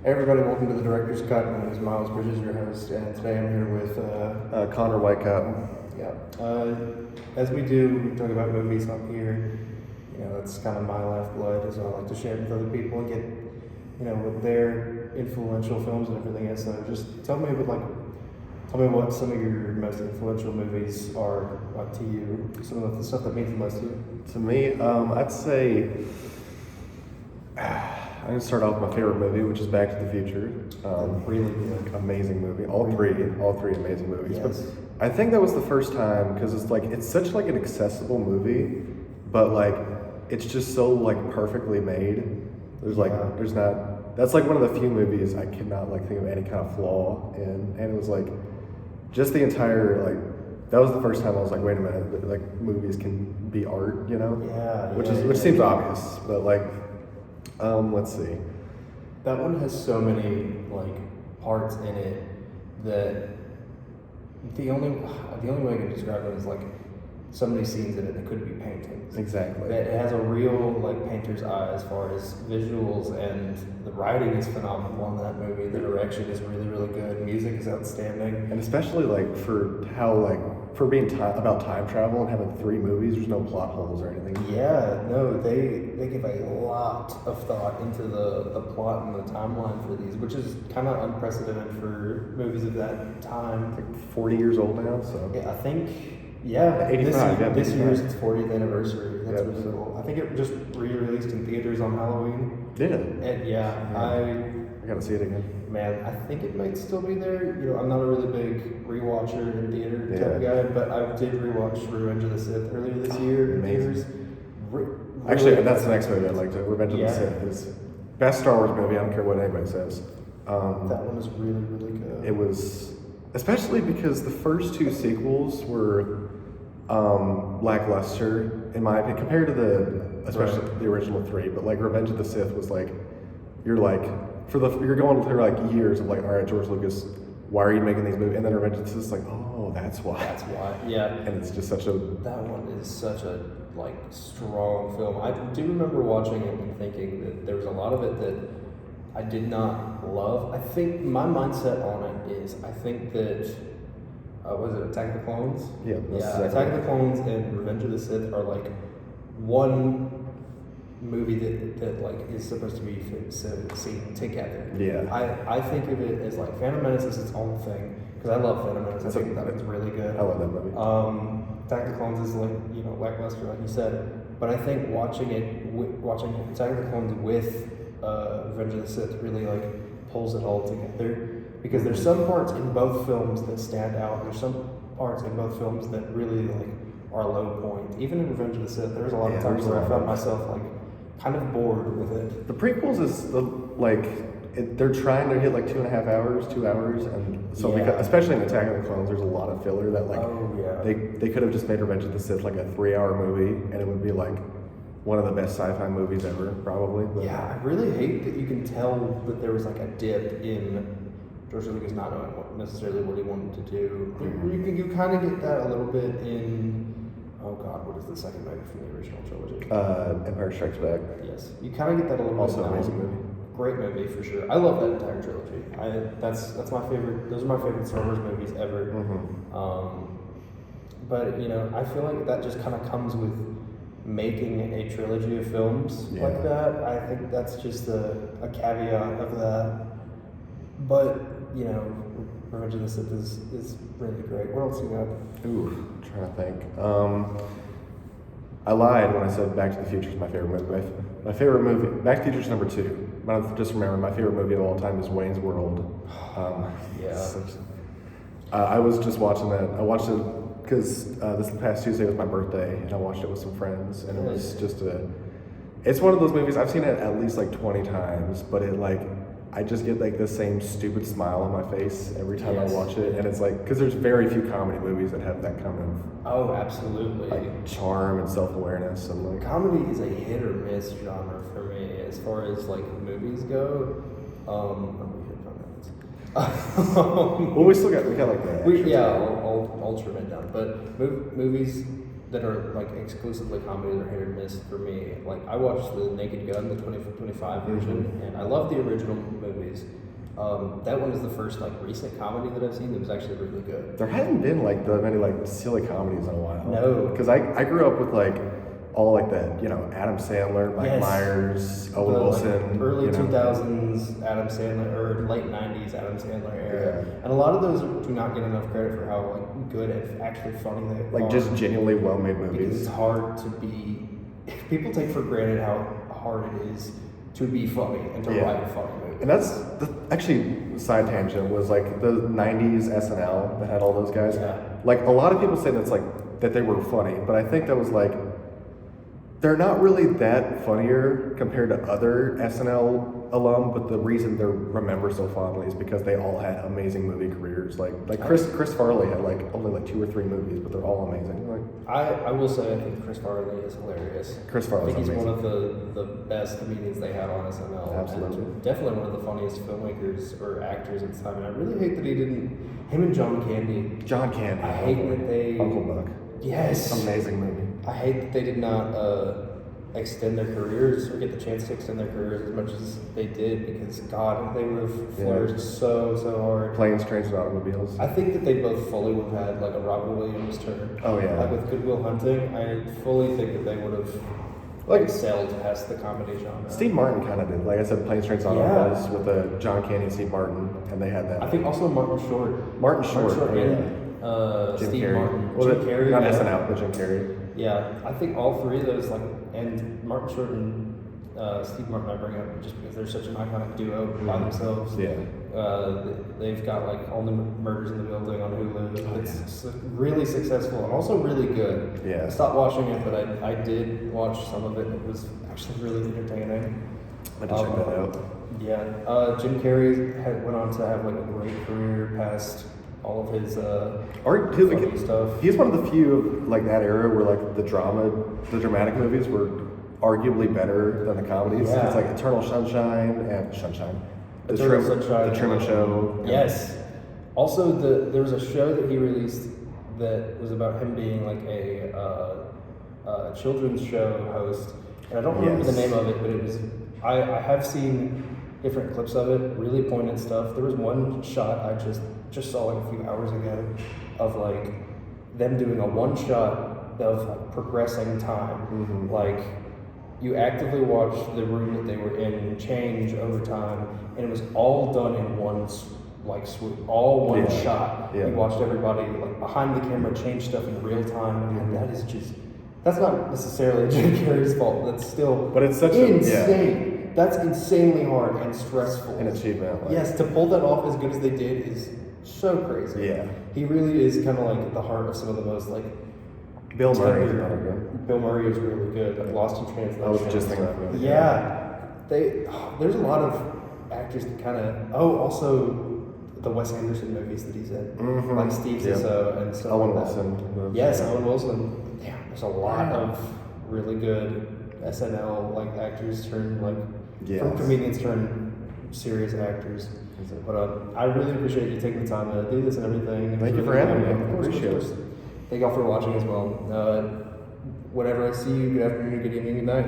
Hey everybody, welcome to the Director's Cut. My name is Miles Bridges, your host, and today I'm here with, Connor Whitecap. as we do, we talk about movies up here. You know, that's kind of my lifeblood, is I like to share it with other people and get, what their influential films and everything is. So just tell me what some of your most influential movies are to you, some of the stuff that means the most to you. To me, I'd say I'm gonna start off with my favorite movie, which is Back to the Future. Really good. Amazing movie. All three amazing movies. Yes. But I think that was the first time because it's such like an accessible movie, but like it's just so like perfectly made. There's not. That's like one of the few movies I cannot like think of any kind of flaw in, and it was like just the entire like. That was the first time I was like, wait a minute, like movies can be art, you know? Yeah. Which seems obvious, but like, let's see. That one has so many like parts in it that the only way I can describe it is like so many scenes in it that could be paintings. Exactly. It has a real like painter's eye as far as visuals, and the writing is phenomenal in that movie. The direction is really, really good. Music is outstanding. And especially like for how like for being about time travel and having 3 movies, there's no plot holes or anything. Yeah, no, they give a lot of thought into the plot and the timeline for these, which is kind of unprecedented for movies of that time. Like 40 years old now, so. Yeah, I think. Yeah, 85. This year's its 40th anniversary. That's Yeah, really so- cool. I think it just re-released in theaters on Halloween. Yeah. And I gotta see it again. I think it might still be there. You know, I'm not a really big rewatcher in theater type of Yeah. guy, but I did rewatch Revenge of the Sith earlier this year in Amazing. theaters. Actually, Really- that's the next movie I'd like to. Revenge of the Yeah. Sith is best Star Wars movie. I don't care what anybody says. That one is really, really good. It was, especially because the first 2 sequels were lackluster in my opinion compared to especially the original 3. But like Revenge of the Sith was like, you're going through like years of like, all right, George Lucas, why are you making these movies? And then Revenge of the Sith is like, oh, that's why. That's why. Yeah. And it's just such a. That one is such a like strong film. I do remember watching it and thinking that there was a lot of it that I did not love. I think my mindset on it is I think that was it Attack of the Clones? Yeah, that's Yeah. exactly Attack of right. the Clones and Revenge of the Sith are like one movie that like is supposed to be seen together. Yeah. I think of it as like Phantom Menace is its own thing because I love Phantom Menace. I think that one's really good. I love that movie. Attack of the Clones is like lackluster, like you said. But I think watching Attack of the Clones with Revenge of the Sith really like pulls it all together, because there's some parts in both films that stand out. There's some parts in both films that really like are a low point. Even in Revenge of the Sith, there's a lot of times where I found myself like kind of bored with it. The prequels is they're trying to hit like 2.5 hours, 2 hours, and so Yeah. because, especially in Attack of the Clones, there's a lot of filler that like Oh, yeah. they could have just made Revenge of the Sith like a 3-hour movie, and it would be like one of the best sci-fi movies ever, probably. But Yeah, I really hate that you can tell that there was like a dip in George Lucas not knowing necessarily what he wanted to do. Mhm. You kind of get that a little bit in, oh God, what is the second movie from the original trilogy? Empire Strikes Back, Yes, you kind of get that a little also bit. an now. amazing movie. Great movie for sure. I love that entire trilogy. That's my favorite. Those are my favorite Star Wars movies ever. Mhm. But I feel like that just kind of comes with making a trilogy of films Yeah. like that. I think that's just a caveat of that. But Revenge of the Sith is really great. What else you got? Ooh, I'm trying to think. I lied when I said Back to the Future is my favorite movie. My favorite movie, Back to the Future is number 2. Just remember, my favorite movie of all time is Wayne's World. Yeah. I was just watching that. I watched it because this past Tuesday was my birthday, and I watched it with some friends, and it was just it's one of those movies, I've seen it at least like 20 times, but I just get like the same stupid smile on my face every time Yes. I watch it, and it's like, because there's very few comedy movies that have that kind of Oh, absolutely. like charm and self-awareness, and like Comedy is a hit or miss genre for me as far as like movies go. well, we got like that. I'll trim it down. But movies, that are like exclusively comedies are hit or miss for me. Like I watched the Naked Gun, the 2025 version, and I love the original movies. That one is the first like recent comedy that I've seen that was actually really good. There hadn't been like that many like silly comedies in a while. No. Because I grew up with like all like that, you know, Adam Sandler, Mike Yes. Myers, Owen The, Wilson. like, early you know. 2000s Adam Sandler or late 90s Adam Sandler era, Yeah. and a lot of those do not get enough credit for how like good and actually funny they are. Like just genuinely well-made because movies. it's hard to be. People take for granted how hard it is to be funny and to Yeah. write a funny movie. And that's actually side tangent was like the '90s SNL that had all those guys. Yeah. Like a lot of people say that's like that they were funny, but I think that was like they're not really that funnier compared to other SNL alum. But the reason they're remembered so fondly is because they all had amazing movie careers. Like Chris Farley had like only like 2 or 3 movies, but they're all amazing. Like I will say I think Chris Farley is hilarious. Chris I Farley's think he's amazing. one of the best comedians they had on SNL. Absolutely. And definitely one of the funniest filmmakers or actors at the time. And I really hate that he didn't. Him and John Candy. John Candy. I hate that they. Uncle Buck. Yes. Amazing movie. I hate that they did not extend their careers or get the chance to extend their careers as much as they did because God, they would have flourished so hard. Planes, Trains, and Automobiles. I think that they both fully would have had like a Robin Williams turn. Oh, yeah. Like with Good Will Hunting, I fully think that they would have Like- excelled past the comedy genre. Steve Martin kind of did. Like I said, Planes, Trains, and Yeah. Automobiles with John Candy and Steve Martin, and they had that. I think also Martin Short. Martin Short, and Jim Steve Carrey. Martin. Well, Jim Carrey. not yeah. SNL, but Jim Carrey. Yeah, I think all three of those, like, and Martin Short and Steve Martin, I bring up just because they're such an iconic duo by themselves. Yeah. They've got like Only Murders in the Building on Hulu. Oh, It's yeah. really successful and also really good. Yeah. I stopped watching it, but I did watch some of it. It was actually really entertaining. I had to check that out. Yeah, Jim Carrey went on to have like a great career past all of his Or funny stuff. he's one of the few of like that era where like the dramatic movies were arguably better than the comedies. Yeah. It's like Eternal Sunshine and Sunshine. Eternal Sunshine. The Truman Show. Yes. Also, there was a show that he released that was about him being like a children's show host, and I don't remember the Yes. name of it, but it was. I have seen different clips of it, really poignant stuff. There was one shot I just saw like a few hours ago of like them doing a one shot of like progressing time, Mhm. like. You actively watch the room that they were in change over time, and it was all done in one swoop, all one Yeah. shot. Yeah. You watched everybody like behind the camera change stuff in real time, and that is that's not necessarily Jim Carrey's fault. That's still But it's such insane. That's insanely hard and stressful. an achievement. Like, Yes, to pull that off as good as they did is so crazy. Yeah. He really is kind of like at the heart of some of the most like. Bill Murray is tender- another good. Bill Murray is really good. Like Lost in Translation. I was just thinking of him. Yeah, there's a lot of actors that kind of. Oh, also the Wes Anderson movies that he's in, Mhm. like Steve Yeah. Zissou and stuff. Owen like that. Wilson. Yes, Owen Wilson. Damn, there's a lot Yeah. of really good SNL like actors turn like Yes. from comedians turn serious actors. But I really appreciate you taking the time to do this and everything. It was Thank you for really having fun. me. Of course, Appreciate of course. Thank y'all for watching as well. Whenever I see you, good afternoon, good evening, good night.